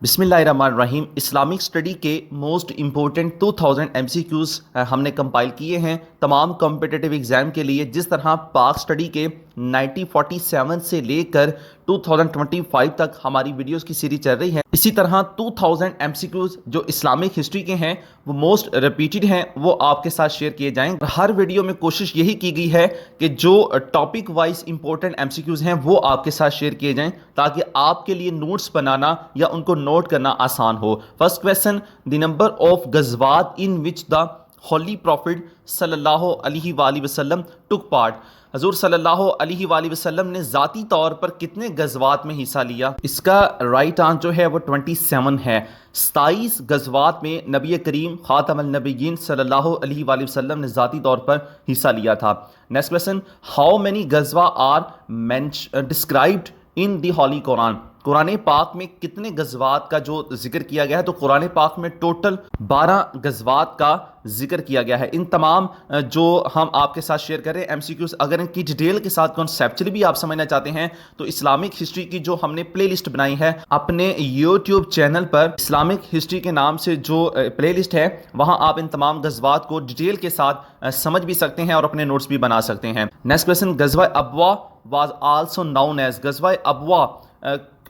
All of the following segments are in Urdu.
بسم اللہ الرحمن الرحیم۔ اسلامک اسٹڈی کے موسٹ امپورٹنٹ 2000 MCQs ہم نے کمپائل کیے ہیں تمام کمپٹیٹیو ایگزام کے لیے، جس طرح پاک اسٹڈی کے 1947 سے لے کر 2025 تک ہماری ویڈیوز کی سیریز چل رہی ہے، اسی طرح 2000 MCQs جو اسلامک ہسٹری کے ہیں وہ موسٹ ریپیٹڈ ہیں، وہ آپ کے ساتھ شیئر کیے جائیں۔ ہر ویڈیو میں کوشش یہی کی گئی ہے کہ جو ٹاپک وائز امپورٹنٹ MCQs ہیں وہ آپ کے ساتھ شیئر کیے جائیں تاکہ آپ کے لیے نوٹس بنانا یا ان کو نوٹ کرنا آسان ہو۔ First question, the number of غزوات in which the holy prophet صلی اللہ علیہ وآلہ وسلم ٹک پارٹ۔ حضور صلی اللہ علیہ وآلہ وسلم نے ذاتی طور پر کتنے غزوات میں حصہ لیا؟ اس کا رائٹ آنسر جو ہے وہ 27 ہے۔ 27 غزوات میں نبی کریم خاتم النبیین صلی اللہ علیہ وآلہ وسلم نے ذاتی طور پر حصہ لیا تھا۔ نیکسٹ کویسچن، ہاؤ مینی غزوہ آر ڈسکرائبڈ ان دی ہولی قرآن؟ قرآن پاک میں کتنے غزوات کا جو ذکر کیا گیا ہے؟ تو قرآن پاک میں ٹوٹل 12 غزوات کا ذکر کیا گیا ہے۔ ان تمام جو ہم آپ کے ساتھ شیئر کریں MCQs، اگر ان کی ڈیٹیل کے ساتھ کنسیپچلی بھی آپ سمجھنا چاہتے ہیں تو اسلامک ہسٹری کی جو ہم نے پلے لسٹ بنائی ہے اپنے یوٹیوب چینل پر، اسلامک ہسٹری کے نام سے جو پلے لسٹ ہے، وہاں آپ ان تمام غزوات کو ڈیٹیل کے ساتھ سمجھ بھی سکتے ہیں اور اپنے نوٹس بھی بنا سکتے ہیں۔ نیکسٹ کویسچن، غزوہ ابوا واز آلسو ناؤن ایز، غزوہ ابوا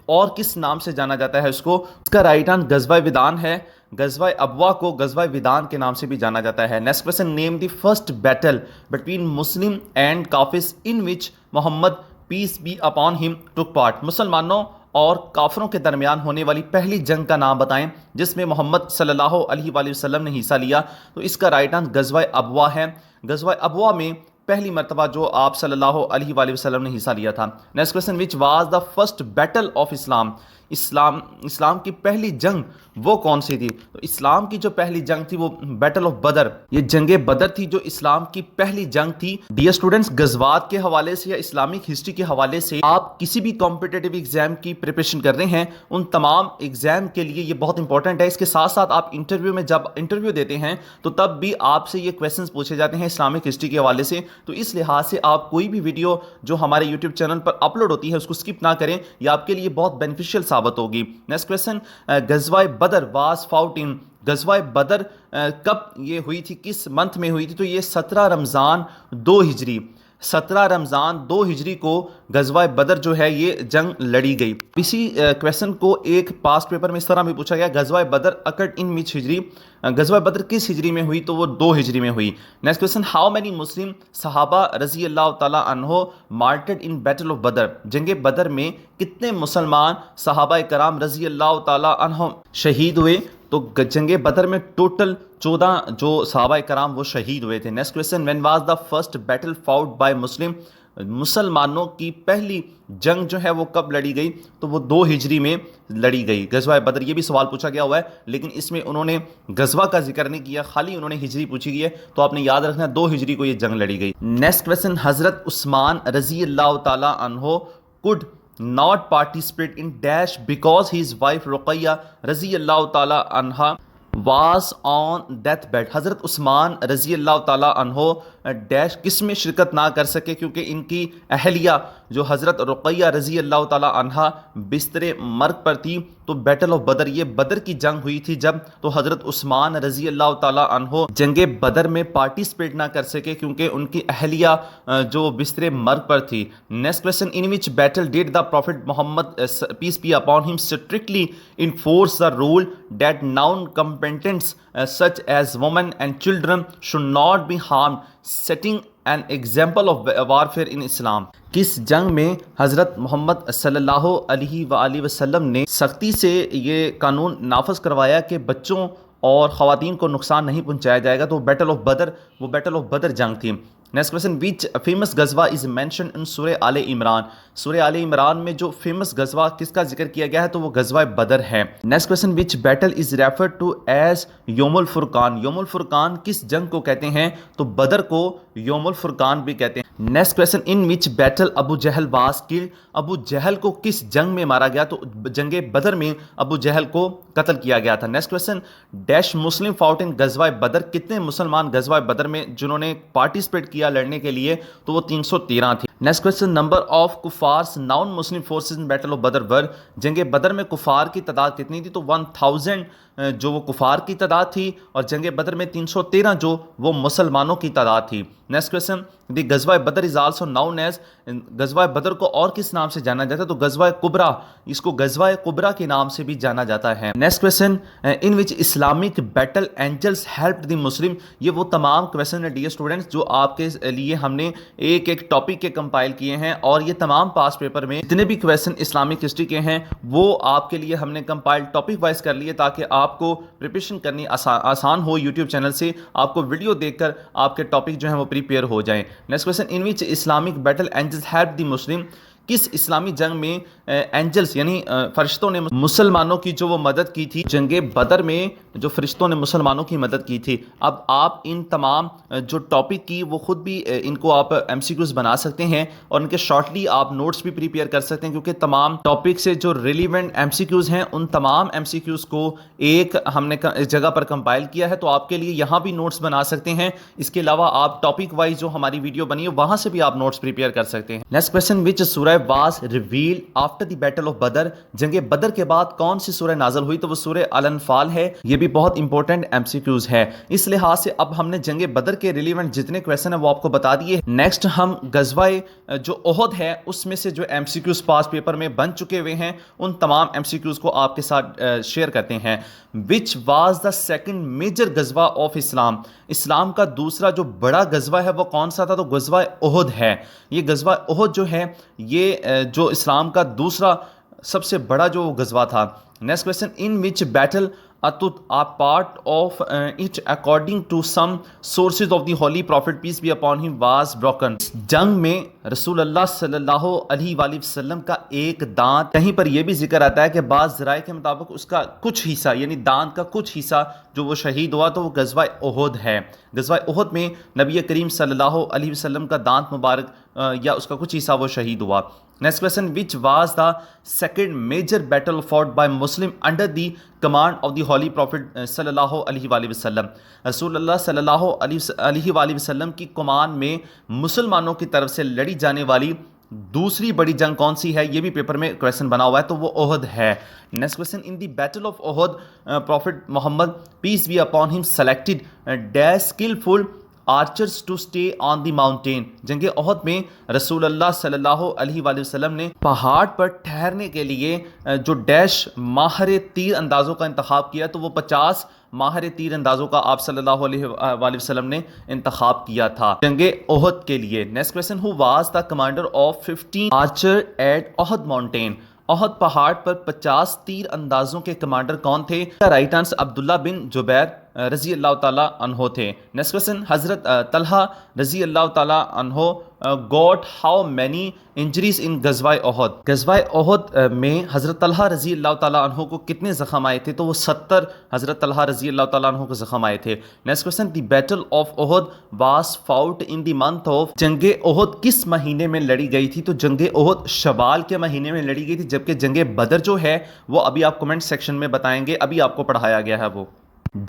اور کس نام سے جانا جاتا ہے اس کو؟ اس کا رائٹ آنسر غزوہ ودان ہے۔ غزوہ ابوا کو غزوہ ودان کے نام سے بھی جانا جاتا ہے۔ Next question, name the first battle between Muslim and kafirs in which Muhammad peace be upon him took part. مسلمانوں اور کافروں کے درمیان ہونے والی پہلی جنگ کا نام بتائیں جس میں محمد صلی اللہ علیہ وآلہ وسلم نے حصہ لیا؟ تو اس کا رائٹ آنسر غزوہ ابوا ہے۔ غزوہ ابوا میں پہلی مرتبہ جو آپ صلی اللہ علیہ وآلہ وسلم نے حصہ لیا تھا۔ Next question, which was the first battle of Islam? اسلام کی پہلی جنگ وہ کون سی تھی؟ تو اسلام کی جو پہلی جنگ تھی وہ بیٹل آف بدر، یہ جنگ بدر تھی جو اسلام کی پہلی جنگ تھی۔ ڈیئر اسٹوڈنٹس، غزوات کے حوالے سے یا اسلامک ہسٹری کے حوالے سے آپ کسی بھی کمپٹیٹیو ایگزام کی پریپریشن کر رہے ہیں، ان تمام ایگزام کے لیے یہ بہت امپورٹنٹ ہے۔ اس کے ساتھ ساتھ آپ انٹرویو میں جب انٹرویو دیتے ہیں تو تب بھی آپ سے یہ کویسچنز پوچھے جاتے ہیں اسلامک ہسٹری کے حوالے سے، تو اس لحاظ سے آپ کوئی بھی ویڈیو جو ہمارے یوٹیوب چینل پر اپلوڈ ہوتی ہے اس کو اسکپ نہ کریں، یہ آپ کے لیے بہت بینیفیشیل ثابت ہوگی۔ نیکسٹ کویسچن، غزوہ بدر واز فاؤٹ ان، غزوہ بدر کب یہ ہوئی تھی، کس منتھ میں ہوئی تھی؟ تو یہ 17 رمضان 2 ہجری، 17 رمضان 2 ہجری کو غزوہ بدر جو ہے یہ جنگ لڑی گئی۔ اسی کویسچن کو ایک پاسٹ پیپر میں اس طرح بھی پوچھا گیا، غزوہ بدر اکرڈ ان وچ ہجری؟ غزوہ بدر کس ہجری میں ہوئی؟ تو وہ 2 ہجری میں ہوئی۔ نیکسٹ کویسچن، ہاؤ مینی مسلم صحابہ رضی اللہ تعالیٰ عنہ مارٹرڈ ان بیٹل آف بدر؟ جنگ بدر میں کتنے مسلمان صحابہ کرام رضی اللہ تعالیٰ عنہ شہید ہوئے؟ تو جنگ بدر میں ٹوٹل 14 جو صحابہ کرام وہ شہید ہوئے تھے۔ Next question, when was the first battle fought by Muslim? مسلمانوں کی پہلی جنگ جو ہے وہ کب لڑی گئی؟ تو وہ 2 ہجری میں لڑی گئی غزوہ بدر۔ یہ بھی سوال پوچھا گیا ہوا ہے لیکن اس میں انہوں نے غزوہ کا ذکر نہیں کیا، خالی انہوں نے ہجری پوچھی گئی ہے، تو آپ نے یاد رکھنا 2 ہجری کو یہ جنگ لڑی گئی۔ نیکسٹ کویسچن، حضرت عثمان رضی اللہ تعالیٰ عنہ could not participate in dash because his wife Ruqaiya رضی اللہ تعالیٰ عنہ was on death bed۔ حضرت عثمان رضی اللہ تعالیٰ عنہ ڈیش کس میں شرکت نہ کر سکے کیونکہ ان کی اہلیہ جو حضرت رقیہ رضی اللہ تعالیٰ عنہ بستر مرگ پر تھی۔ تو بیٹل آف بدر، یہ بدر کی جنگ ہوئی تھی جب، تو حضرت عثمان رضی اللہ تعالیٰ عنہ جنگ بدر میں پارٹیسپیٹ نہ کر سکے کیونکہ ان کی اہلیہ جو بستر مرگ پر تھی۔ Next question, in which battle did the prophet Muhammad peace be upon him strictly enforce the rule that non combatants such as women and children should not be harmed, setting an example of warfare in Islam؟ کس جنگ میں حضرت محمد صلی اللہ علیہ وآلہ وسلم نے سختی سے یہ قانون نافذ کروایا کہ بچوں اور خواتین کو نقصان نہیں پہنچایا جائے گا؟ تو بیٹل آف بدر، وہ بیٹل آف بدر جنگ تھی۔ نیکسٹ کویسچن، وچ فیمس غزوہ از مینشن ان سورہ آل عمران؟ سورہ آل عمران میں جو فیمس غزوہ کس کا ذکر کیا گیا ہے تو وہ غزوہ بدر ہے۔ Next question, which battle is referred to as یوم الفرقان؟ یوم الفرقان کس جنگ کو کہتے ہیں؟ تو بدر کو یوم الفرقان بھی کہتے ہیں۔ Next question, in which battle Abu Jahl was killed? ابو جہل کو کس جنگ میں مارا گیا؟ تو جنگ بدر میں ابو جہل کو قتل کیا گیا تھا۔ نیکسٹ کویسچن، ڈیش مسلم فاؤٹ ان غزوہ بدر؟ کتنے مسلمان غزوہ بدر میں جنہوں نے پارٹیسپیٹ کیا لڑنے کے لیے؟ تو وہ 313 تھے۔ Next question, number of kuffars non Muslim forces in battle of Badr were, جنگ بدر میں کفار کی تعداد کتنی تھی؟ تو 1000 جو وہ کفار کی تعداد تھی، اور جنگ بدر میں 313 جو وہ مسلمانوں کی تعداد تھی۔ نیکسٹ کوشچن، دی غزوہ بدر از آلسو ناؤن ایز، غزوہ بدر کو اور کس نام سے جانا جاتا ہے؟ تو غزوہ کبریٰ، اس کو غزوہ کبریٰ کے نام سے بھی جانا جاتا ہے۔ Next question, in which Islamic battle Angeles helped دی مسلم، یہ وہ تمام کوشچن ہے ڈیئر اسٹوڈنٹس جو آپ کے لیے ہم نے ایک ایک ٹاپک کے کمپائل کیے ہیں، اور یہ تمام پاس پیپر میں جتنے بھی کوشچن اسلامک ہسٹری کے ہیں وہ آپ کے لیے ہم نے کمپائل ٹاپک وائز کر لیے، تاکہ آپ کو پریپریشن کرنی آسان ہو۔ یوٹیوب چینل سے آپ کو ویڈیو دیکھ کر آپ کے ٹاپک جو ہیں وہ پریپیئر ہو جائیں۔ Next question, in which Islamic battle angels help the Muslim, کس اسلامی جنگ میں اینجلس یعنی فرشتوں نے مسلمانوں کی جو وہ مدد کی تھی؟ جنگ بدر میں جو فرشتوں نے مسلمانوں کی مدد کی تھی۔ اب آپ ان تمام جو ٹاپک کی وہ خود بھی ان کو آپ ایم سی کیوز بنا سکتے ہیں، اور ان کے شارٹلی آپ نوٹس بھی پریپیئر کر سکتے ہیں، کیونکہ تمام ٹاپک سے جو ریلیونٹ ایم سی کیوز ہیں ان تمام ایم سی کیوز کو ایک ہم نے اس جگہ پر کمپائل کیا ہے، تو آپ کے لیے یہاں بھی نوٹس بنا سکتے ہیں۔ اس کے علاوہ آپ ٹاپک وائز جو ہماری ویڈیو بنی ہے وہاں سے بھی آپ نوٹس پریپیئر کر سکتے ہیں۔ نیکسٹ کویسچن، وچ سورہ was revealed after the battle of Badr, جنگ بدر کے بعد کون سی سورہ نازل ہوئی؟ تو وہ سورہ الانفال ہے۔ یہ بھی بہت امپورٹنٹ ایم سی کیوز ہے، اس لحاظ سے اب ہم نے جنگ بدر کے ریلیونٹ جتنے کویسچن ہیں وہ آپ کو بتا دیے۔ نیکسٹ ہم غزوہ جو احد ہے اس میں سے جو ایم سی کیوز پاس پیپر میں بن چکے ہوئے ہیں ان تمام ایم سی کیوز کو آپ کے ساتھ شیئر کرتے ہیں۔ Which was the second major غزوہ آف اسلام، اسلام کا دوسرا جو بڑا غزوہ ہے وہ کون سا تھا؟ تو غزوہ احد ہے۔ یہ غزوہ احد جو ہے یہ جو اسلام کا دوسرا سب سے بڑا جو غزوہ تھا۔ Next question, in which battle a part of it according to some sources of the holy prophet peace be upon him was broken، جنگ میں رسول اللہ صلی اللہ علیہ وآلہ وسلم کا ایک دانت، کہیں پر یہ بھی ذکر آتا ہے کہ بعض ذرائع کے مطابق اس کا کچھ حصہ یعنی دانت کا کچھ حصہ جو وہ شہید ہوا تو وہ غزوہ احد ہے۔ غزوہ احد میں نبی کریم صلی اللہ علیہ وسلم کا دانت مبارک یا اس کا کچھ حصہ وہ شہید ہوا۔ Next question, which was the second major battle fought by Muslim under the command of the holy prophet صلی اللہ علیہ وآلہ وسلم، رسول اللہ صلی اللہ علیہ وآلہ وسلم کی کمان میں مسلمانوں کی طرف سے لڑی جانے والی دوسری بڑی جنگ کون سی ہے؟ یہ بھی پیپر میں کویسچن بنا ہوا ہے، تو وہ احد ہے۔ Next question, in the battle of Uhud prophet Muhammad peace be upon him selected dash skillful archers to stay on the mountain, جنگ احد میں رسول اللہ صلی اللہ علیہ وآلہ وسلم نے پہاڑ پر ٹھہرنے کے لیے جو ڈیش ماہر تیر اندازوں کا انتخاب کیا، تو وہ 50 ماہر تیر اندازوں کا آپ صلی اللہ علیہ وآلہ وسلم نے انتخاب کیا تھا جنگ احد کے لیے۔ Next question, who was the commander of 15 archer at Uhud mountain, Uhud پہاڑ پر 50 تیر اندازوں کے کمانڈر کون تھے؟ رائٹ آنسر عبداللہ بن جبیر رضی اللہ تعالیٰ عنہ تھے۔ نیکسٹ کویسچن، حضرت طلحہ رضی اللہ تعالیٰ عنہ گوٹ ہاؤ مینی انجریز ان غزوہ احد، غزوہ احد میں حضرت طلحہ رضی اللہ تعالیٰ عنہ کو کتنے زخم آئے تھے؟ تو وہ 70 حضرت طلحہ رضی اللہ تعالیٰ عنہ کو زخم آئے تھے۔ Next question, the battle of Uhud was fought in the month of, جنگ احد کس مہینے میں لڑی گئی تھی؟ تو جنگ احد شوال کے مہینے میں لڑی گئی تھی، جبکہ جنگ بدر جو ہے وہ ابھی آپ کمنٹ سیکشن میں بتائیں گے، ابھی آپ کو پڑھایا گیا ہے وہ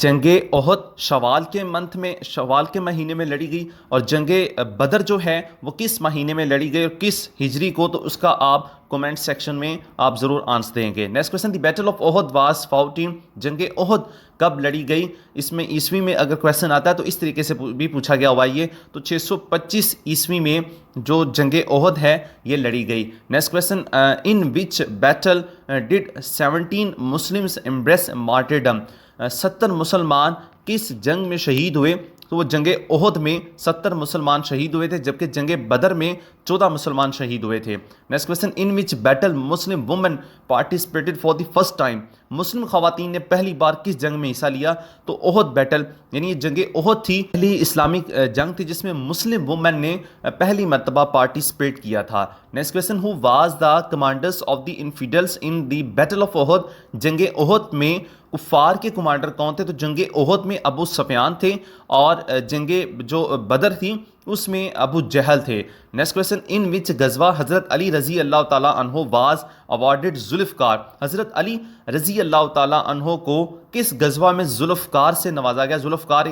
جنگ احد شوال کے منتھ میں شوال کے مہینے میں لڑی گئی، اور جنگ بدر جو ہے وہ کس مہینے میں لڑی گئی اور کس ہجری کو، تو اس کا آپ کومنٹ سیکشن میں آپ ضرور آنسر دیں گے۔ Next question, the battle of Uhud was fought in, جنگ احد کب لڑی گئی؟ اس میں عیسوی میں اگر کویسچن آتا ہے تو اس طریقے سے بھی پوچھا گیا ہوا یہ، تو 625 عیسوی میں جو جنگ احد ہے یہ لڑی گئی۔ Next question, in which battle ڈڈ 17 Muslims embrace martyrdom, 70 مسلمان کس جنگ میں شہید ہوئے؟ تو وہ جنگ احد میں 70 مسلمان شہید ہوئے تھے، جبکہ جنگ بدر میں 14 مسلمان شہید ہوئے تھے۔ Next question, in which battle Muslim women participated for the first time, مسلم خواتین نے پہلی بار کس جنگ میں حصہ لیا؟ تو احد بیٹل، یعنی یہ جنگ احد تھی، پہلی اسلامک جنگ تھی جس میں مسلم وومن نے پہلی مرتبہ پارٹیسپیٹ کیا تھا۔ Next question, who was the commanders of the infidels in the battle of Uhud, جنگ احد میں کفار کے کمانڈر کون تھے؟ تو جنگ احد میں ابو سفیان تھے، اور جنگ جو بدر تھی اس میں ابو جہل تھے۔ نیکسٹ کویسچن، ان وچ غزوہ حضرت علی رضی اللہ تعالیٰ عنہ واز اوارڈڈ ذوالفقار، حضرت علی رضی اللہ تعالیٰ عنہ کو کس غزوہ میں ذوالفقار سے نوازا گیا؟ ذوالفقار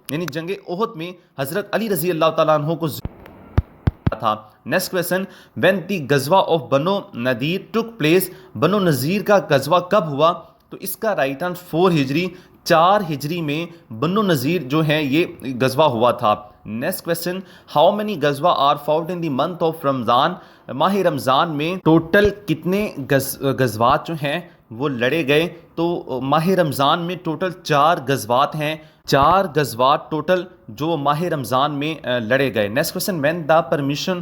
یعنی جنگ احد میں حضرت علی رضی اللہ تعالیٰ عنہ کو تھا. نیکسٹ کویشچن, وین دی غزوہ آف بنو نذیر ٹک پلیس, بنو نذیر کا غزوہ کب ہوا؟ تو اس کا رائٹ آنسر 4 ہجری, 4 ہجری میں بنو نذیر جو ہے یہ غزوہ ہوا تھا. نیکسٹ کویشچن, ہاؤ مینی غزوہ are fought in the month of Ramadan, ماہ رمضان میں ٹوٹل کتنے غزوات جو ہیں وہ لڑے گئے؟ تو ماہ رمضان میں ٹوٹل 4 غزوات ہیں, 4 غزوات ٹوٹل جو ماہ رمضان میں لڑے گئے. Next question, when the permission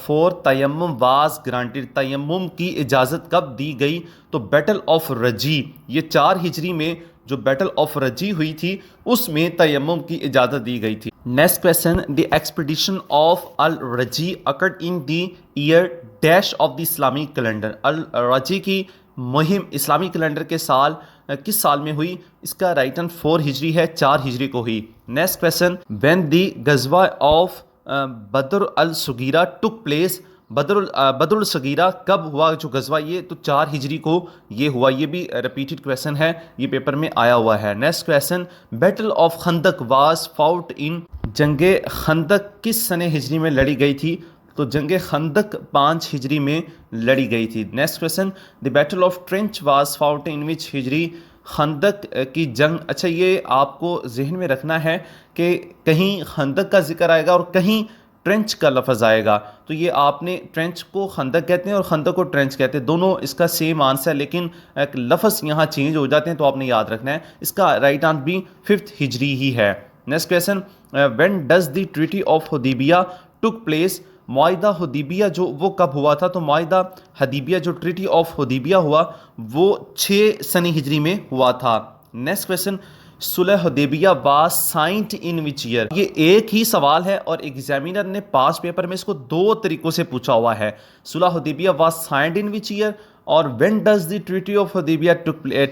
for تیمم واز گرانٹیڈ, تیمم کی اجازت کب دی گئی؟ تو بیٹل آف رجی, یہ 4 ہجری میں جو بیٹل آف رجی ہوئی تھی اس میں تیمم کی اجازت دی گئی تھی. Next question, the expedition of الرجی occurred in the year dash of the Islamic calendar, الرجی کی مہم اسلامی کیلنڈر کے سال کس سال میں ہوئی؟ اس کا رائٹ آنسر 4 ہجری ہے, 4 ہجری کو ہوئی. نیکسٹ کویشچن, وین دی غزوہ آف بدر الصغیرہ ٹک پلیس, بدر الصغیرہ کب ہوا جو غزوہ؟ یہ تو 4 ہجری کو یہ ہوا, یہ بھی ریپیٹڈ کویشچن ہے, یہ پیپر میں آیا ہوا ہے. نیکسٹ کویشچن, بیٹل آف خندق واز فاؤٹ ان, جنگ خندق کس سنہ ہجری میں لڑی گئی تھی؟ تو جنگ خندق 5 ہجری میں لڑی گئی تھی. Next question, the battle of trench was fought in which ہجری, خندق کی جنگ, اچھا یہ آپ کو ذہن میں رکھنا ہے کہ کہیں خندق کا ذکر آئے گا اور کہیں ٹرینچ کا لفظ آئے گا, تو یہ آپ نے ٹرینچ کو خندق کہتے ہیں اور خندق کو ٹرینچ کہتے ہیں, دونوں اس کا سیم آنسر ہے لیکن لفظ یہاں چینج ہو جاتے ہیں, تو آپ نے یاد رکھنا ہے. اس کا رائٹ آنسر بھی 5 ہجری ہی ہے. Next question, when does the treaty of حدیبیہ ٹک پلیس, معاہدہ حدیبیہ جو وہ کب ہوا تھا؟ تو معاہدہ حدیبیہ جو ٹریٹی آف حدیبیہ ہوا وہ 6 سنہ ہجری میں ہوا تھا. نیکسٹ کویشچن, صلح Hudaybiyyah was signed in which year, یہ ایک ہی سوال ہے اور ایگزامینر نے پاس پیپر میں اس کو 2 طریقوں سے پوچھا ہوا ہے. صلح Hudaybiyyah was signed in which year اور when does the treaty of Hudaybiyyah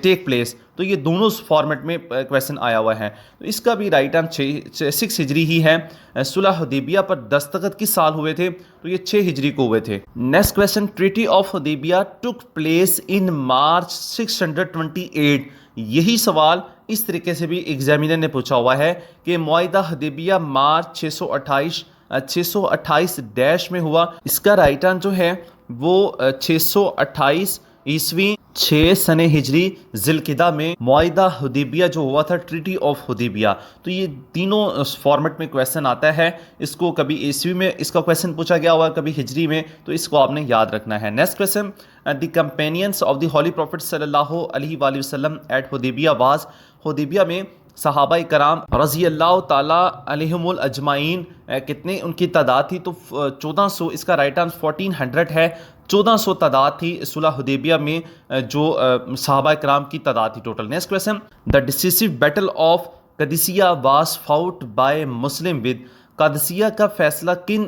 take place, تو یہ دونوں فارمیٹ میں کویشچن آیا ہوا ہے. تو اس کا بھی رائٹ آنسر 6 ہجری ہی ہے. صلح حدیبیہ پر دستخط کس سال ہوئے تھے؟ تو یہ 6 ہجری کو ہوئے تھے. نیکسٹ کویشچن, ٹریٹی آف حدیبیہ ٹک پلیس ان مارچ 628, یہی سوال اس طریقے سے بھی ایگزامینر نے پوچھا ہوا ہے کہ معاہدہ حدیبیہ مارچ 628 ڈیش میں ہوا. اس کا رائٹ آنسر جو ہے وہ 628 عیسوی 6 سنہ ہجری ذوالقعدہ میں معاہدہ حدیبیہ جو ہوا تھا, ٹریٹی آف حدیبیہ. تو یہ تینوں فارمیٹ میں کویشچن آتا ہے, اس کو کبھی عیسوی میں اس کا کویشچن پوچھا گیا ہوا, کبھی ہجری میں, تو اس کو آپ نے یاد رکھنا ہے. Next question, the companions of the holy prophet صلی اللہ علیہ وآلہ وسلم ایٹ حدیبیہ واز, حدیبیہ میں صحابہ کرام رضی اللہ تعالیٰ علیہم الاجمعین کتنے ان کی تعداد تھی؟ تو 1400, اس کا رائٹ آنسر 1400 ہے, 1400 تعداد تھی صلح حدیبیہ میں جو صحابہ کرام کی تعداد تھی total. Next question, the decisive battle of Qadisiyyah was fought by Muslim with, Qadisiyyah کا فیصلہ کن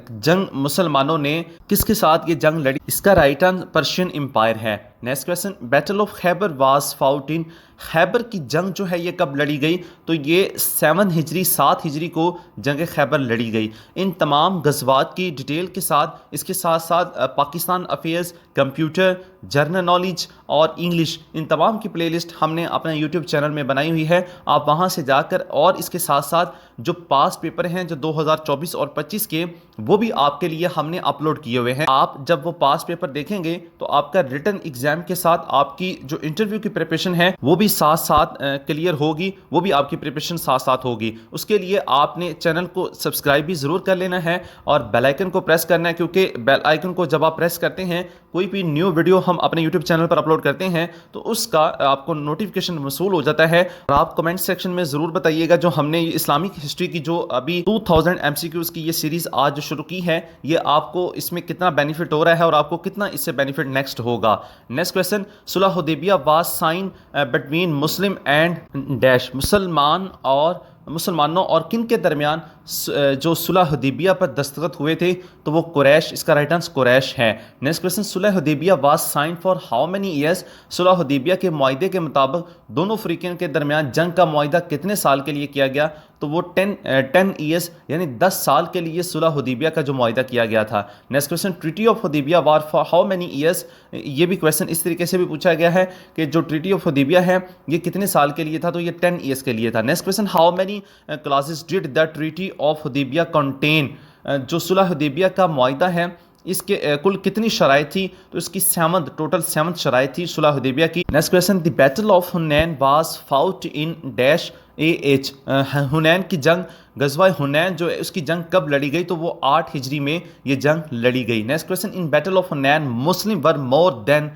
جنگ مسلمانوں نے کس کے ساتھ یہ جنگ لڑی؟ اس کا رائٹ آنسر پرشین امپائر ہے. Next question, battle of Khaybar was fought in, Khaybar کی جنگ جو ہے یہ کب لڑی گئی؟ تو یہ 7 ہجری 7 ہجری کو جنگ خیبر لڑی گئی. ان تمام غزوات کی ڈیٹیل کے ساتھ اس کے ساتھ ساتھ Pakistan affairs, computer, general knowledge اور انگلش, ان تمام کی پلے لسٹ ہم نے اپنے یوٹیوب چینل میں بنائی ہوئی ہے, آپ وہاں سے جا کر, اور اس کے ساتھ ساتھ جو پاس پیپر ہیں جو 2024 اور 25 کے وہ بھی آپ کے لیے ہم نے اپلوڈ کیے ہوئے ہیں. آپ جب وہ پاس پیپر دیکھیں گے تو آپ کا ریٹن ایگزام کے ساتھ آپ کی جو انٹرویو کی پریپریشن ہے وہ بھی ساتھ ساتھ کلیئر ہوگی, وہ بھی آپ کی پریپریشن ساتھ ساتھ ہوگی. اس کے لیے آپ نے چینل کو سبسکرائب بھی ضرور کر لینا ہے اور بیل آئکن کو پریس کرنا ہے, کیونکہ بیل آئکن کو جب آپ پریس کرتے ہیں کوئی بھی نیو ویڈیو ہم اپنے یوٹیوب چینل پر اپلوڈ کرتے ہیں تو اس کا آپ کو نوٹیفیکیشن موصول ہو جاتا ہے. اور آپ کمنٹ سیکشن میں ضرور بتائیے گا جو ہم نے اسلامک ہسٹری کی جو ابھی 2000 MCQs کی یہ سیریز آج جو شروع کی ہے, یہ آپ کو اس میں کتنا بینیفٹ ہو رہا ہے اور آپ کو کتنا اس سے بینیفٹ نیکسٹ ہوگا. نیکسٹ کویشچن, صلح Hudaybiyyah was sign between Muslim and dash, مسلمانوں اور کن کے درمیان جو صلح حدیبیہ پر دستخط ہوئے تھے؟ تو وہ قریش, اس کا رائٹ آنسر قریش ہے. نیکسٹ کویشچن, صلح Hudaybiyyah was sign for how many years, صلح حدیبیہ کے معاہدے کے مطابق دونوں فریقین کے درمیان جنگ کا معاہدہ کتنے سال کے لیے کیا گیا؟ تو وہ 10 ایئرس یعنی 10 سال کے لیے صلح حدیبیہ کا جو معاہدہ کیا گیا تھا. نیکسٹ کویشچن, ٹریٹی آف حدیبیہ was for how many years, یہ بھی کویشچن اس طریقے سے بھی پوچھا گیا ہے کہ جو ٹریٹی آف حدیبیہ ہے یہ کتنے سال کے لیے تھا؟ تو یہ 10 ایئرس کے لیے تھا. Next question, how many many clauses did the treaty of Hudaybiyah contain? جو صلح حدیبیہ کا معاہدہ ہے اس کے کل کتنی شرائط تھی؟ تو اس کی 7 شرائط تھی صلح حدیبیہ کی. Next question, the battle of Hunayn was fought in dash A H. Hunayn کی جنگ, غزوہ حنین جو ہے اس کی جنگ کب لڑی گئی؟ تو وہ 8 ہجری میں یہ جنگ لڑی گئی. Next question, in battle of Hunayn Muslim were more than.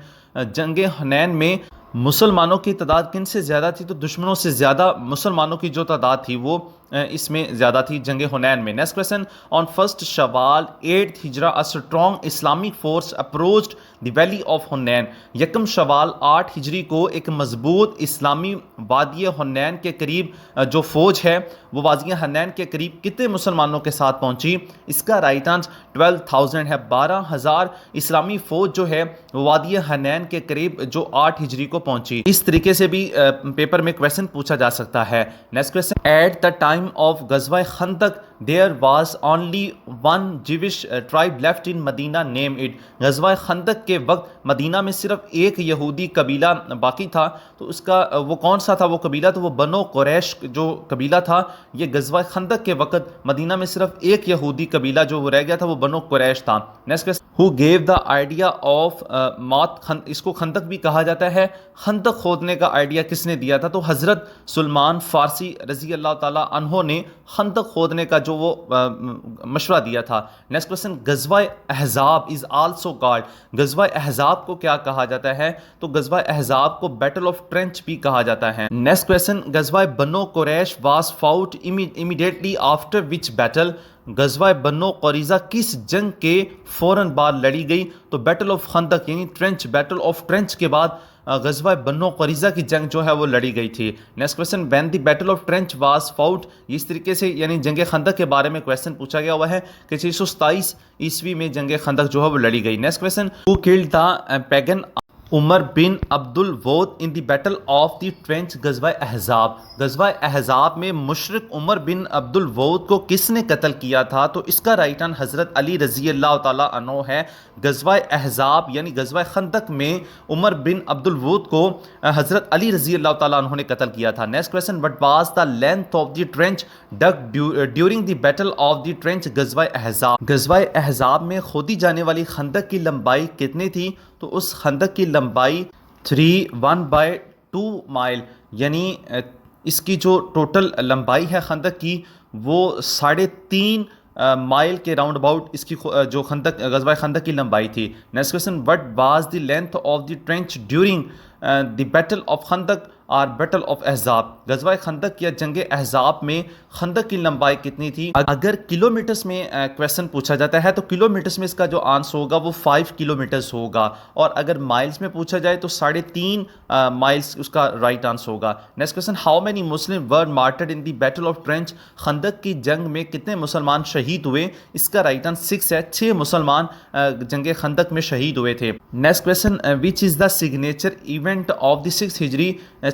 جنگ حنین میں مسلمانوں کی تعداد کن سے زیادہ تھی؟ تو دشمنوں سے زیادہ مسلمانوں کی جو تعداد تھی وہ اس میں زیادہ تھی جنگ حنین میں. نیکسٹ کویشچن, آن 1 شوال 8 ہجرہ a strong Islamic force approached the valley of حنین. یکم شوال 8 ہجری کو ایک مضبوط اسلامی وادی حنین کے قریب جو فوج ہے وہ وادی حنین کے قریب کتنے مسلمانوں کے ساتھ پہنچی؟ اس کا رائٹ آنسر 12,000 ہے. 12,000 اسلامی فوج جو ہے وہ وادی حنین کے قریب جو 8 ہجری کو پہنچی. اس طریقے سے بھی پیپر میں کویشچن پوچھا جا سکتا ہے. Next question, at the time of غزوہ خندق there was only one Jewish tribe left in Medina, name it. غزوہ خندق کے وقت مدینہ میں صرف ایک یہودی قبیلہ باقی تھا, تو اس کا وہ کون سا تھا وہ قبیلہ؟ تو وہ بنو قریش جو قبیلہ تھا. یہ غزوہ خندق کے وقت مدینہ میں صرف ایک یہودی قبیلہ جو وہ رہ گیا تھا وہ بنو قریش تھا. Next question, who gave the idea of اس کو خندق بھی کہا جاتا ہے. خندق کھودنے کا آئیڈیا کس نے دیا تھا؟ تو حضرت سلمان فارسی رضی اللہ تعالیٰ عنہ نے خندق کھودنے کا جو وہ مشورہ دیا تھا. نیکسٹ کویسچن, غزوہ احزاب از آلسو کالڈ. غزوہ احزاب کو کیا کہا جاتا ہے؟ تو غزوہ احزاب کو بیٹل آف ٹرنچ بھی کہا جاتا ہے. نیکسٹ کویسچن, غزوہ Banu Quraysh was fought immediately after which battle. غزوہ بنو قریظہ کس جنگ کے فوراً بعد لڑی گئی؟ تو بیٹل آف خندق یعنی ٹرنچ, بیٹل آف ٹرنچ کے بعد غزوہ بنو قریظہ کی جنگ جو ہے وہ لڑی گئی تھی. Next question, when the battle of trench was fought. اس طریقے سے یعنی جنگ خندق کے بارے میں کویسچن پوچھا گیا ہوا ہے کہ 627 عیسوی میں جنگ خندق جو ہے وہ لڑی گئی. Next question, who killed the pagan Umar bin Abdul الود in the battle of the trench. غزوہ احزاب, غزوہ احزاب میں مشرک عمر بن عبد الود کو کس نے قتل کیا تھا؟ تو اس کا رائٹ آنسر حضرت علی رضی اللہ تعالیٰ عنہ ہے. غزوہ احزاب یعنی غزوہ خندق میں عمر بن عبد الود کو حضرت علی رضی اللہ تعالیٰ عنہ نے قتل کیا تھا. Next question, what was the length of the trench dug during the battle of the trench. غزوہ احزاب, غزوہ احزاب میں کھودی جانے والی خندق کی لمبائی کتنی تھی؟ تو اس خندق کی لمبائی 1/2 مائل, یعنی اس کی جو ٹوٹل لمبائی ہے خندق کی وہ 3.5 مائل کے راؤنڈ اباؤٹ اس کی جو خندق غزوہ خندق کی لمبائی تھی. Next question, what was the length of the trench during the battle of خندق اور بیٹل آف احزاب. غزوہ خندق یا جنگ احزاب میں خندق کی لمبائی کتنی تھی؟ اگر کلومیٹرز میں کویسچن پوچھا جاتا ہے تو کلومیٹرز میں اس کا جو آنسر ہوگا وہ 5 کلومیٹرز ہوگا, اور اگر مائلز میں پوچھا جائے تو 3.5 مائلز اس کا رائٹ آنسر ہوگا. Next question, how many Muslim were martyred in the battle of trench. خندق کی جنگ میں کتنے مسلمان شہید ہوئے؟ اس کا رائٹ آنسر 6 ہے. 6 مسلمان جنگ خندق میں شہید ہوئے تھے. Next question, which is the signature event of the 6 ہجری.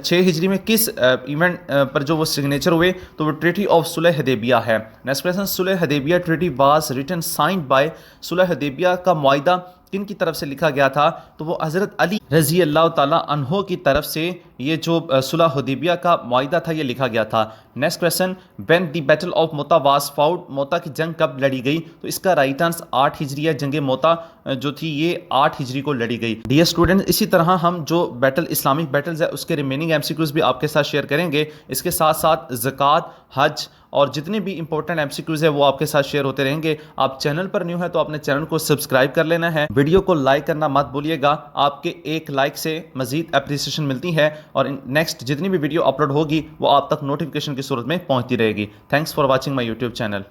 6 ہجری میں کس ایونٹ پر جو وہ سگنیچر ہوئے؟ تو وہ ٹریٹی آف صلح حدیبیہ ہے. نیکسٹ کویسچن, صلح Hudaybiyyah treaty was written signed by. صلح حدیبیہ کا معاہدہ کن کی طرف سے لکھا گیا تھا؟ تو وہ حضرت علی رضی اللہ تعالیٰ عنہ کی طرف سے یہ جو صلح حدیبیہ کا معاہدہ تھا یہ لکھا گیا تھا. Next question, when the battle of Mutah was fought. Mutah کی جنگ کب لڑی گئی؟ تو اس کا رائٹ آنسر 8 ہجری ہے. جنگ موتا جو تھی یہ 8 ہجری کو لڑی گئی. ڈیئر اسٹوڈنٹ, اسی طرح ہم جو اسلامک بیٹلز ہے اس کے ریمیننگ MCQs بھی آپ کے ساتھ شیئر کریں گے. اس کے ساتھ ساتھ زکوٰۃ, حج اور جتنے بھی امپورٹنٹ MCQs ہیں وہ آپ کے ساتھ شیئر ہوتے رہیں گے. آپ چینل پر نیو ہیں تو اپنے چینل کو سبسکرائب کر لینا ہے. ویڈیو کو لائک کرنا مت بھولیے گا, آپ کے ایک لائک سے مزید اپریسیشن ملتی ہے, اور نیکسٹ جتنی بھی ویڈیو اپلوڈ ہوگی وہ آپ تک نوٹیفیکیشن کی صورت میں پہنچتی رہے گی. Thanks for watching my YouTube channel.